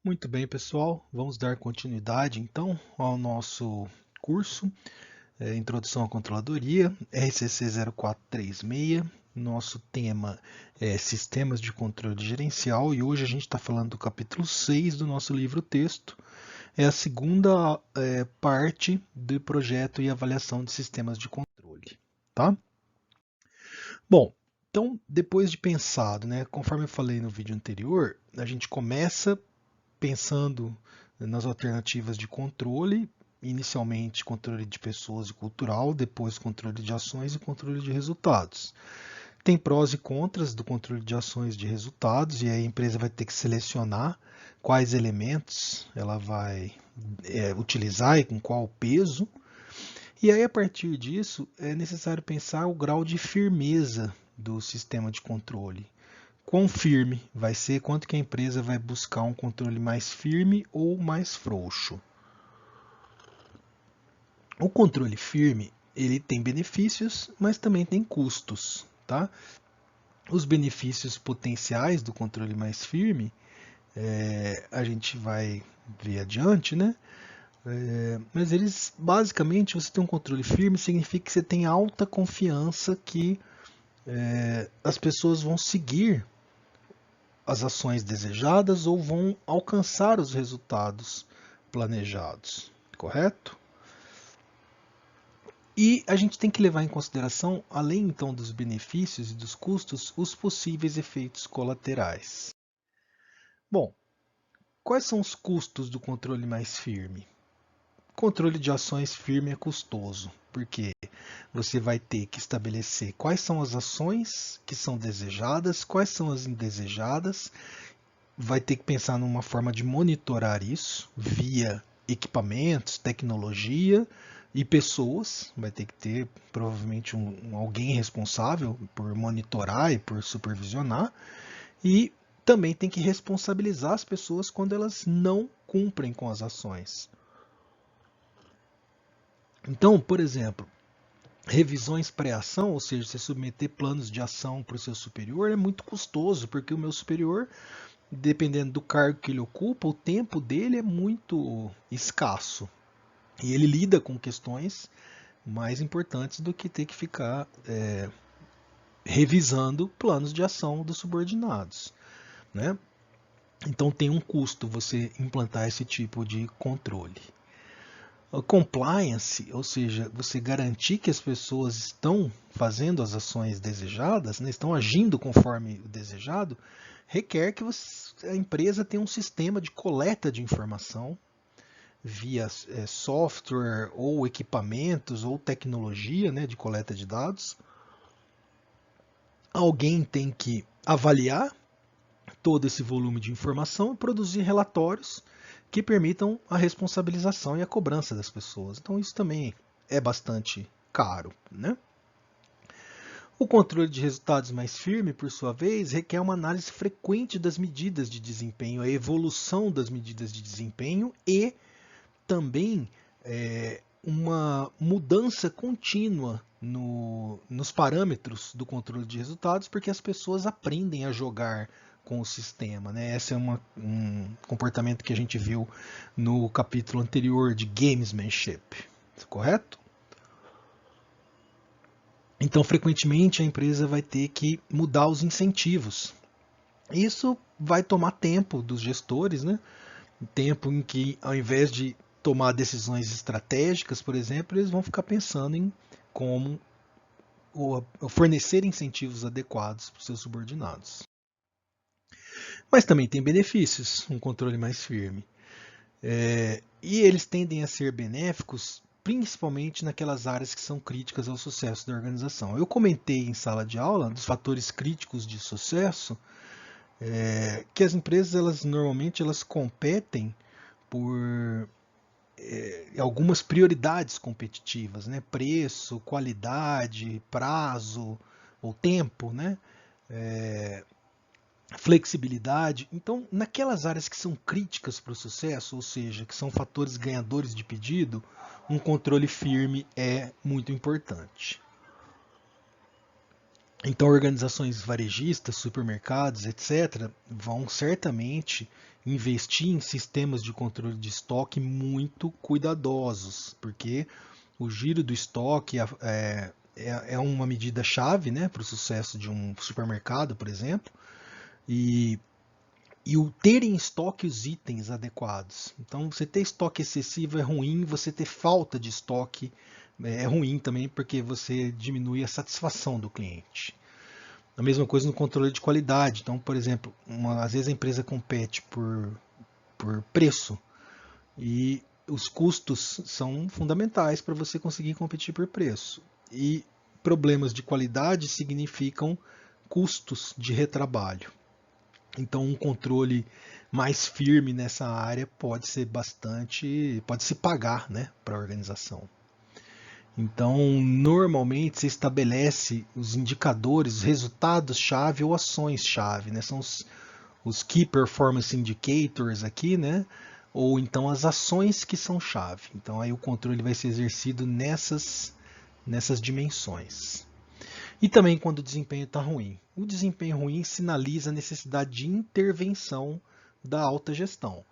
Muito bem, pessoal. Vamos dar continuidade então ao nosso curso Introdução à Controladoria, RCC 0436. Nosso tema é Sistemas de Controle Gerencial e hoje a gente está falando do capítulo 6 do nosso livro-texto. É a segunda parte do projeto e avaliação de sistemas de controle. Tá? Bom, então depois de pensado, né, conforme eu falei no vídeo anterior, a gente começa pensando nas alternativas de controle, inicialmente controle de pessoas e cultural, depois controle de ações e controle de resultados. Tem prós e contras do controle de ações e de resultados, e aí a empresa vai ter que selecionar quais elementos ela vai utilizar e com qual peso. E aí, a partir disso, é necessário pensar o grau de firmeza do sistema de controle. Quão firme vai ser, quanto que a empresa vai buscar um controle mais firme ou mais frouxo. O controle firme, ele tem benefícios, mas também tem custos, tá? Os benefícios potenciais do controle mais firme, a gente vai ver adiante, né? Mas eles, basicamente, você tem um controle firme significa que você tem alta confiança que as pessoas vão seguir as ações desejadas ou vão alcançar os resultados planejados, correto? E a gente tem que levar em consideração, além então dos benefícios e dos custos, os possíveis efeitos colaterais. Bom, quais são os custos do controle mais firme? O controle de ações firme é custoso, porque você vai ter que estabelecer quais são as ações que são desejadas, quais são as indesejadas, vai ter que pensar numa forma de monitorar isso via equipamentos, tecnologia e pessoas. Vai ter que ter provavelmente alguém responsável por monitorar e por supervisionar. E também tem que responsabilizar as pessoas quando elas não cumprem com as ações. Então, por exemplo, revisões pré-ação, ou seja, você submeter planos de ação para o seu superior é muito custoso, porque o meu superior, dependendo do cargo que ele ocupa, o tempo dele é muito escasso. E ele lida com questões mais importantes do que ter que ficar revisando planos de ação dos subordinados, né? Então tem um custo você implantar esse tipo de controle. A compliance, ou seja, você garantir que as pessoas estão fazendo as ações desejadas, né, estão agindo conforme o desejado, requer que a empresa tenha um sistema de coleta de informação via software ou equipamentos ou tecnologia, né, de coleta de dados. Alguém tem que avaliar todo esse volume de informação e produzir relatórios que permitam a responsabilização e a cobrança das pessoas. Então isso também é bastante caro, né? O controle de resultados mais firme, por sua vez, requer uma análise frequente das medidas de desempenho, a evolução das medidas de desempenho e também uma mudança contínua nos parâmetros do controle de resultados, porque as pessoas aprendem a jogar com o sistema, né? Esse é um comportamento que a gente viu no capítulo anterior de gamesmanship, correto? Então, frequentemente, a empresa vai ter que mudar os incentivos. Isso vai tomar tempo dos gestores, né? Tempo em que, ao invés de tomar decisões estratégicas, por exemplo, eles vão ficar pensando em como fornecer incentivos adequados para os seus subordinados. Mas também tem benefícios, um controle mais firme. E eles tendem a ser benéficos principalmente naquelas áreas que são críticas ao sucesso da organização. Eu comentei em sala de aula dos fatores críticos de sucesso, que as empresas normalmente elas competem por algumas prioridades competitivas, né? Preço, qualidade, prazo, ou tempo, né? Flexibilidade. Então, naquelas áreas que são críticas para o sucesso, ou seja, que são fatores ganhadores de pedido, um controle firme é muito importante. Então, organizações varejistas, supermercados, etc., vão certamente investir em sistemas de controle de estoque muito cuidadosos, porque o giro do estoque é uma medida chave, né, para o sucesso de um supermercado, por exemplo, e, e o ter em estoque os itens adequados. Então, você ter estoque excessivo é ruim, você ter falta de estoque é ruim também, porque você diminui a satisfação do cliente. A mesma coisa no controle de qualidade. Então, por exemplo, às vezes a empresa compete por preço e os custos são fundamentais para você conseguir competir por preço. E problemas de qualidade significam custos de retrabalho. Então, um controle mais firme nessa área pode ser pode se pagar, né, para a organização. Então, normalmente se estabelece os indicadores, os resultados-chave ou ações-chave, né? São os Key Performance Indicators aqui, né? Ou então as ações que são chave. Então, aí o controle vai ser exercido nessas dimensões. E também quando o desempenho está ruim. O desempenho ruim sinaliza a necessidade de intervenção da alta gestão.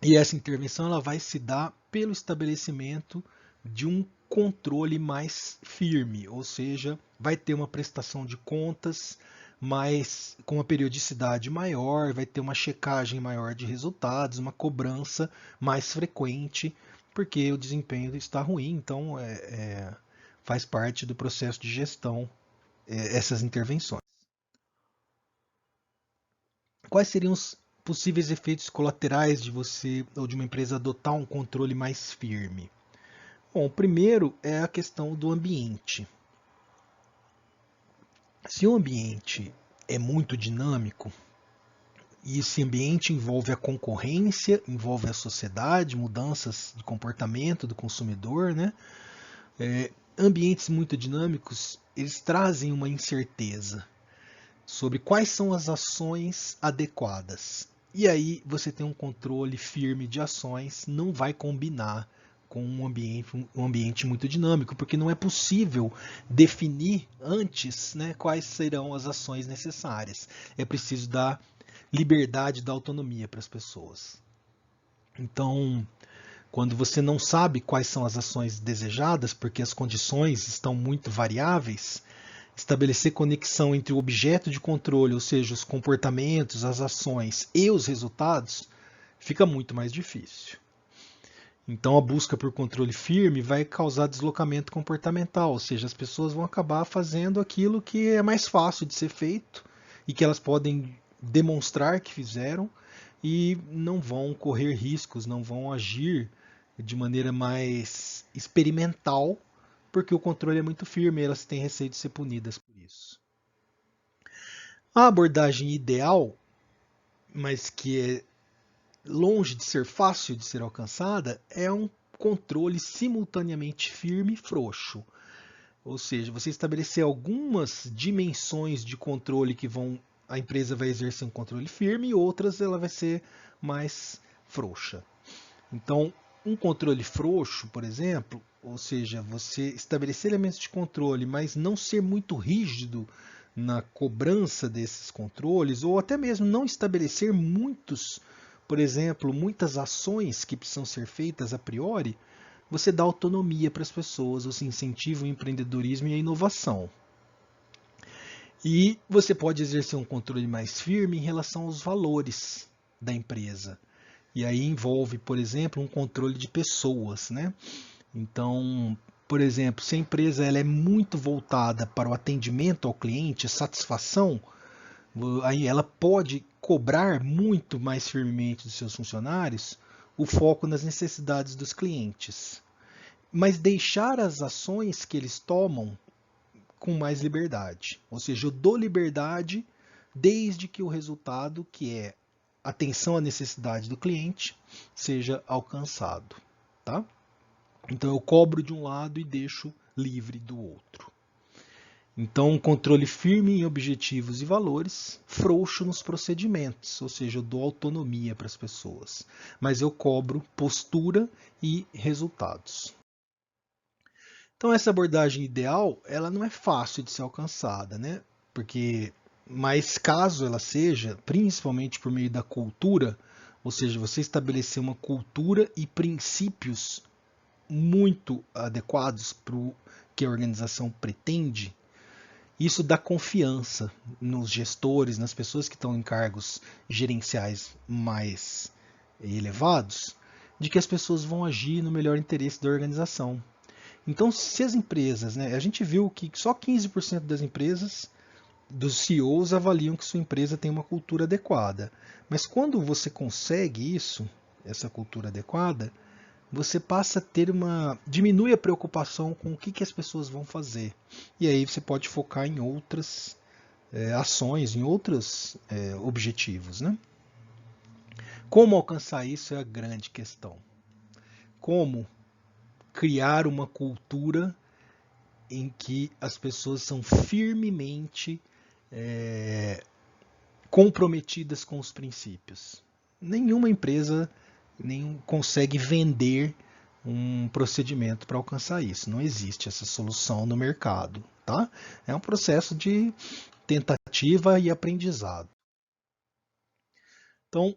E essa intervenção ela vai se dar pelo estabelecimento de um controle mais firme, ou seja, vai ter uma prestação de contas com uma periodicidade maior, vai ter uma checagem maior de resultados, uma cobrança mais frequente, porque o desempenho está ruim, então faz parte do processo de gestão essas intervenções. Quais seriam os possíveis efeitos colaterais de você ou de uma empresa adotar um controle mais firme? Bom, o primeiro é a questão do ambiente. Se o ambiente é muito dinâmico, e esse ambiente envolve a concorrência, envolve a sociedade, mudanças de comportamento do consumidor, né? Ambientes muito dinâmicos, eles trazem uma incerteza sobre quais são as ações adequadas. E aí você tem um controle firme de ações, não vai combinar com um ambiente muito dinâmico, porque não é possível definir antes, né, quais serão as ações necessárias. É preciso dar liberdade, dar autonomia para as pessoas. Então, quando você não sabe quais são as ações desejadas, porque as condições estão muito variáveis, estabelecer conexão entre o objeto de controle, ou seja, os comportamentos, as ações e os resultados, fica muito mais difícil. Então, a busca por controle firme vai causar deslocamento comportamental, ou seja, as pessoas vão acabar fazendo aquilo que é mais fácil de ser feito e que elas podem demonstrar que fizeram e não vão correr riscos, não vão agir de maneira mais experimental, porque o controle é muito firme e elas têm receio de ser punidas por isso. A abordagem ideal, mas que é longe de ser fácil de ser alcançada, é um controle simultaneamente firme e frouxo. Ou seja, você estabelecer algumas dimensões de controle a empresa vai exercer um controle firme e outras ela vai ser mais frouxa. Então, um controle frouxo, por exemplo, ou seja, você estabelecer elementos de controle, mas não ser muito rígido na cobrança desses controles, ou até mesmo não estabelecer por exemplo, muitas ações que precisam ser feitas a priori, você dá autonomia para as pessoas, você incentiva o empreendedorismo e a inovação. E você pode exercer um controle mais firme em relação aos valores da empresa. E aí envolve, por exemplo, um controle de pessoas, né? Então, por exemplo, se a empresa ela é muito voltada para o atendimento ao cliente, a satisfação, aí ela pode cobrar muito mais firmemente dos seus funcionários o foco nas necessidades dos clientes, mas deixar as ações que eles tomam com mais liberdade. Ou seja, eu dou liberdade desde que o resultado, que é atenção à necessidade do cliente, seja alcançado. Tá? Então eu cobro de um lado e deixo livre do outro. Então, um controle firme em objetivos e valores, frouxo nos procedimentos, ou seja, eu dou autonomia para as pessoas, mas eu cobro postura e resultados. Então essa abordagem ideal, ela não é fácil de ser alcançada, né? Mas caso ela seja, principalmente por meio da cultura, ou seja, você estabelecer uma cultura e princípios muito adequados para o que a organização pretende, isso dá confiança nos gestores, nas pessoas que estão em cargos gerenciais mais elevados, de que as pessoas vão agir no melhor interesse da organização. Então, se as empresas, né, a gente viu que só 15% das empresas, dos CEOs, avaliam que sua empresa tem uma cultura adequada. Mas quando você consegue isso, essa cultura adequada, você passa a ter diminui a preocupação com o que as pessoas vão fazer. E aí você pode focar em outras ações, em outros objetivos. Né? Como alcançar isso é a grande questão. Como criar uma cultura em que as pessoas são firmemente comprometidas com os princípios. Nenhuma empresa consegue vender um procedimento para alcançar isso. Não existe essa solução no mercado. Tá? É um processo de tentativa e aprendizado. Então,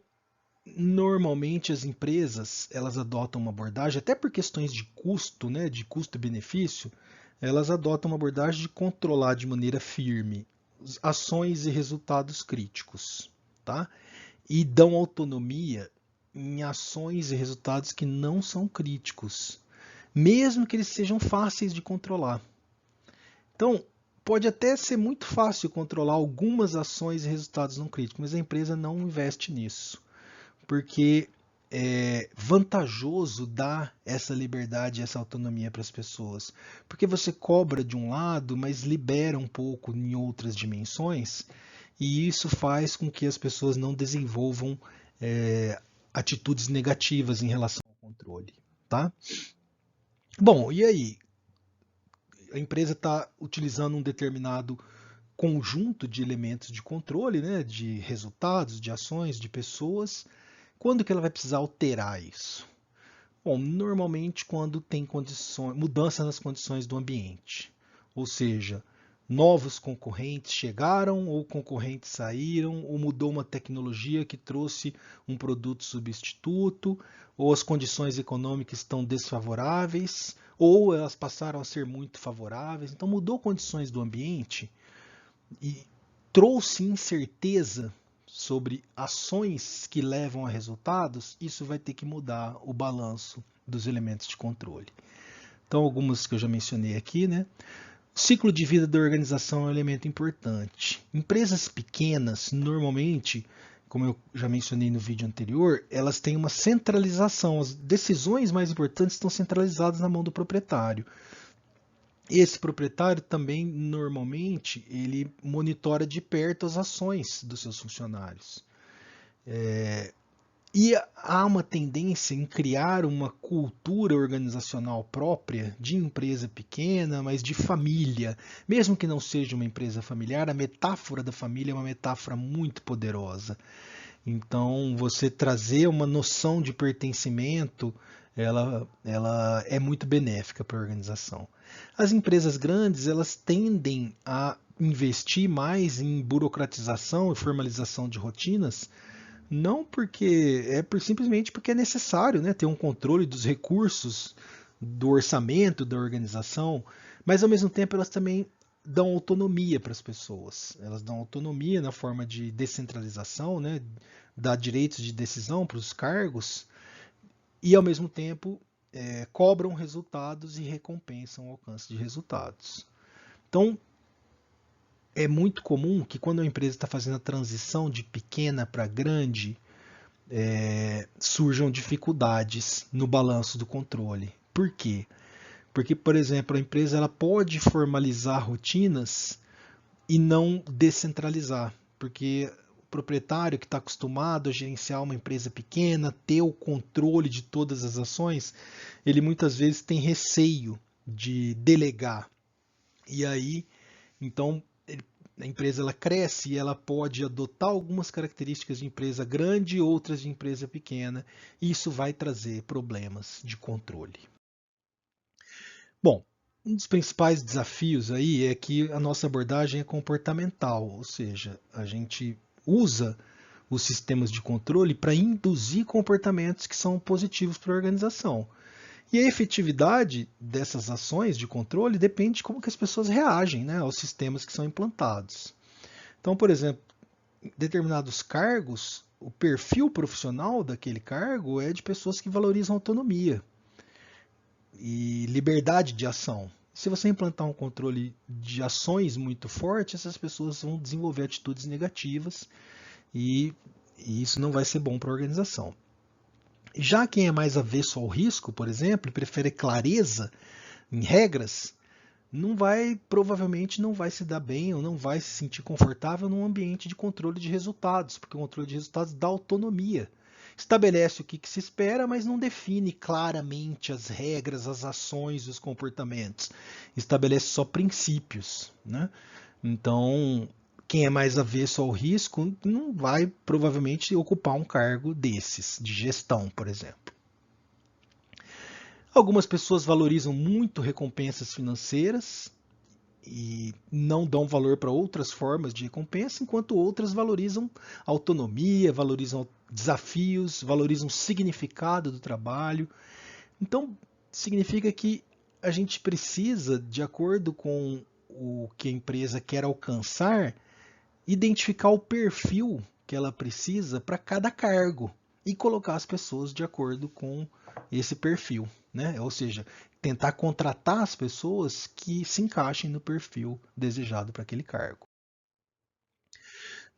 normalmente as empresas elas adotam uma abordagem, até por questões de custo, né, de custo e benefício, elas adotam uma abordagem de controlar de maneira firme ações e resultados críticos, tá? E dão autonomia em ações e resultados que não são críticos, mesmo que eles sejam fáceis de controlar. Então, pode até ser muito fácil controlar algumas ações e resultados não críticos, mas a empresa não investe nisso, porque é vantajoso dar essa liberdade, essa autonomia para as pessoas, porque você cobra de um lado, mas libera um pouco em outras dimensões, e isso faz com que as pessoas não desenvolvam atitudes negativas em relação ao controle, tá? Bom, e aí? A empresa está utilizando um determinado conjunto de elementos de controle, né, de resultados, de ações, de pessoas. Quando que ela vai precisar alterar isso? Bom, normalmente quando tem mudança nas condições do ambiente. Ou seja, novos concorrentes chegaram, ou concorrentes saíram, ou mudou uma tecnologia que trouxe um produto substituto, ou as condições econômicas estão desfavoráveis, ou elas passaram a ser muito favoráveis. Então mudou condições do ambiente e trouxe incerteza sobre ações que levam a resultados, isso vai ter que mudar o balanço dos elementos de controle. Então, algumas que eu já mencionei aqui, né? O ciclo de vida da organização é um elemento importante. Empresas pequenas, normalmente, como eu já mencionei no vídeo anterior, elas têm uma centralização. As decisões mais importantes estão centralizadas na mão do proprietário. Esse proprietário também, normalmente, ele monitora de perto as ações dos seus funcionários. E há uma tendência em criar uma cultura organizacional própria de empresa pequena, mas de família. Mesmo que não seja uma empresa familiar, a metáfora da família é uma metáfora muito poderosa. Então, você trazer uma noção de pertencimento, ela é muito benéfica para a organização. As empresas grandes, elas tendem a investir mais em burocratização e formalização de rotinas, não porque simplesmente porque é necessário, né, ter um controle dos recursos, do orçamento da organização, mas ao mesmo tempo elas também dão autonomia para as pessoas. Elas dão autonomia na forma de descentralização, né, dá direitos de decisão para os cargos e ao mesmo tempo cobram resultados e recompensam o alcance de resultados. Então, é muito comum que quando a empresa está fazendo a transição de pequena para grande, surjam dificuldades no balanço do controle. Por quê? Porque, por exemplo, a empresa ela pode formalizar rotinas e não descentralizar, porque o proprietário que está acostumado a gerenciar uma empresa pequena, ter o controle de todas as ações, ele muitas vezes tem receio de delegar. E aí, então, a empresa ela cresce e ela pode adotar algumas características de empresa grande e outras de empresa pequena, e isso vai trazer problemas de controle. Bom, Um dos principais desafios aí é que a nossa abordagem é comportamental, ou seja, a gente usa os sistemas de controle para induzir comportamentos que são positivos para a organização. E a efetividade dessas ações de controle depende de como que as pessoas reagem, né, aos sistemas que são implantados. Então, por exemplo, em determinados cargos, o perfil profissional daquele cargo é de pessoas que valorizam autonomia e liberdade de ação. Se você implantar um controle de ações muito forte, essas pessoas vão desenvolver atitudes negativas e, e isso não vai ser bom para a organização. Já quem é mais avesso ao risco, por exemplo, e prefere clareza em regras, provavelmente não vai se dar bem ou não vai se sentir confortável num ambiente de controle de resultados, porque o controle de resultados dá autonomia. Estabelece o que se espera, mas não define claramente as regras, as ações, os comportamentos. Estabelece só princípios, né? Então, quem é mais avesso ao risco não vai provavelmente ocupar um cargo desses, de gestão, por exemplo. Algumas pessoas valorizam muito recompensas financeiras e não dão valor para outras formas de recompensa, enquanto outras valorizam autonomia, valorizam desafios, valorizam o significado do trabalho. Então, significa que a gente precisa, de acordo com o que a empresa quer alcançar, identificar o perfil que ela precisa para cada cargo e colocar as pessoas de acordo com esse perfil, né? Ou seja, tentar contratar as pessoas que se encaixem no perfil desejado para aquele cargo.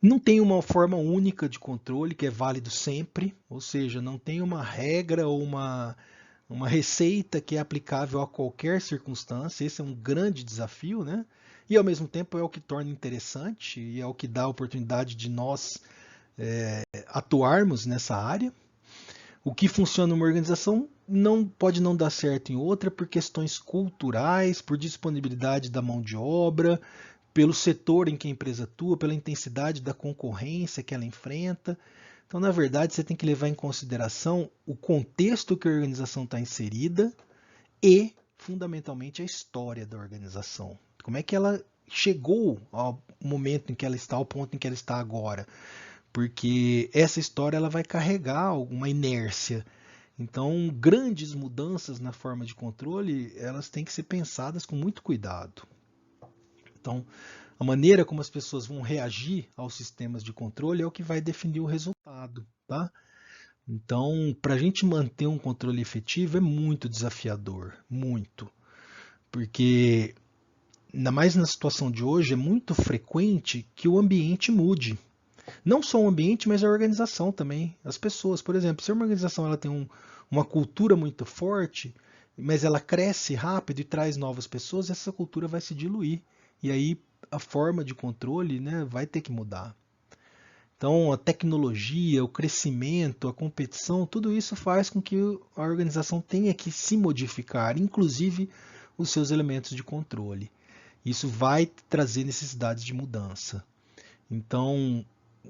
Não tem uma forma única de controle que é válido sempre, ou seja, não tem uma regra ou uma receita que é aplicável a qualquer circunstância. Esse é um grande desafio, né? E ao mesmo tempo é o que torna interessante e é o que dá a oportunidade de nós atuarmos nessa área. O que funciona numa organização não pode não dar certo em outra por questões culturais, por disponibilidade da mão de obra, pelo setor em que a empresa atua, pela intensidade da concorrência que ela enfrenta. Então, na verdade, você tem que levar em consideração o contexto que a organização está inserida e, fundamentalmente, a história da organização. Como é que ela chegou ao momento em que ela está, ao ponto em que ela está agora? Porque essa história ela vai carregar alguma inércia. Então, grandes mudanças na forma de controle, elas têm que ser pensadas com muito cuidado. Então, a maneira como as pessoas vão reagir aos sistemas de controle é o que vai definir o resultado, tá? Então, para a gente manter um controle efetivo é muito desafiador, muito, porque ainda mais na situação de hoje é muito frequente que o ambiente mude. Não só o ambiente, mas a organização também. As pessoas, por exemplo, se uma organização ela tem uma cultura muito forte, mas ela cresce rápido e traz novas pessoas, essa cultura vai se diluir. E aí a forma de controle, né, vai ter que mudar. Então, a tecnologia, o crescimento, a competição, tudo isso faz com que a organização tenha que se modificar, inclusive os seus elementos de controle. Isso vai trazer necessidades de mudança. Então,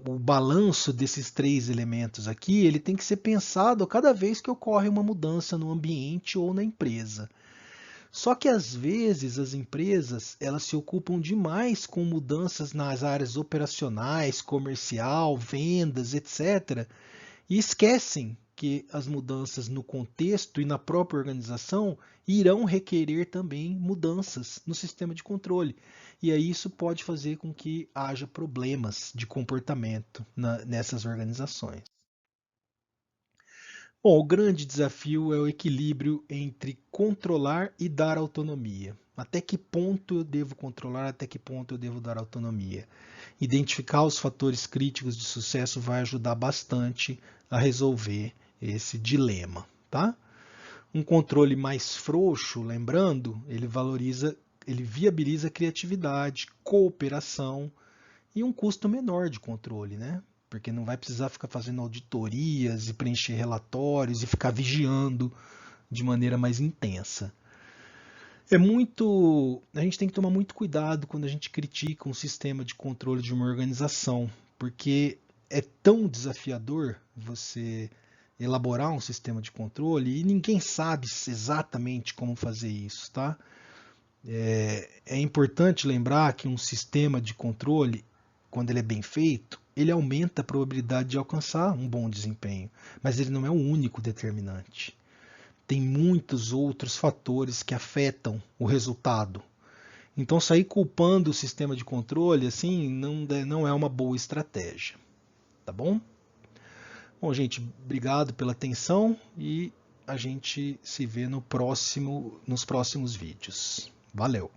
o balanço desses três elementos aqui, ele tem que ser pensado cada vez que ocorre uma mudança no ambiente ou na empresa. Só que às vezes as empresas elas se ocupam demais com mudanças nas áreas operacionais, comercial, vendas, etc. E esquecem que as mudanças no contexto e na própria organização irão requerer também mudanças no sistema de controle. E aí isso pode fazer com que haja problemas de comportamento nessas organizações. Bom, o grande desafio é o equilíbrio entre controlar e dar autonomia. Até que ponto eu devo controlar, até que ponto eu devo dar autonomia? Identificar os fatores críticos de sucesso vai ajudar bastante a resolver esse dilema, tá? Um controle mais frouxo, lembrando, ele viabiliza criatividade, cooperação e um custo menor de controle, né? Porque não vai precisar ficar fazendo auditorias e preencher relatórios e ficar vigiando de maneira mais intensa. A gente tem que tomar muito cuidado quando a gente critica um sistema de controle de uma organização, porque é tão desafiador você elaborar um sistema de controle e ninguém sabe exatamente como fazer isso, tá? É importante lembrar que um sistema de controle, quando ele é bem feito, ele aumenta a probabilidade de alcançar um bom desempenho, mas ele não é o único determinante. Tem muitos outros fatores que afetam o resultado. Então, sair culpando o sistema de controle assim não é uma boa estratégia. Tá bom? Bom, gente, obrigado pela atenção e a gente se vê nos próximos vídeos. Valeu!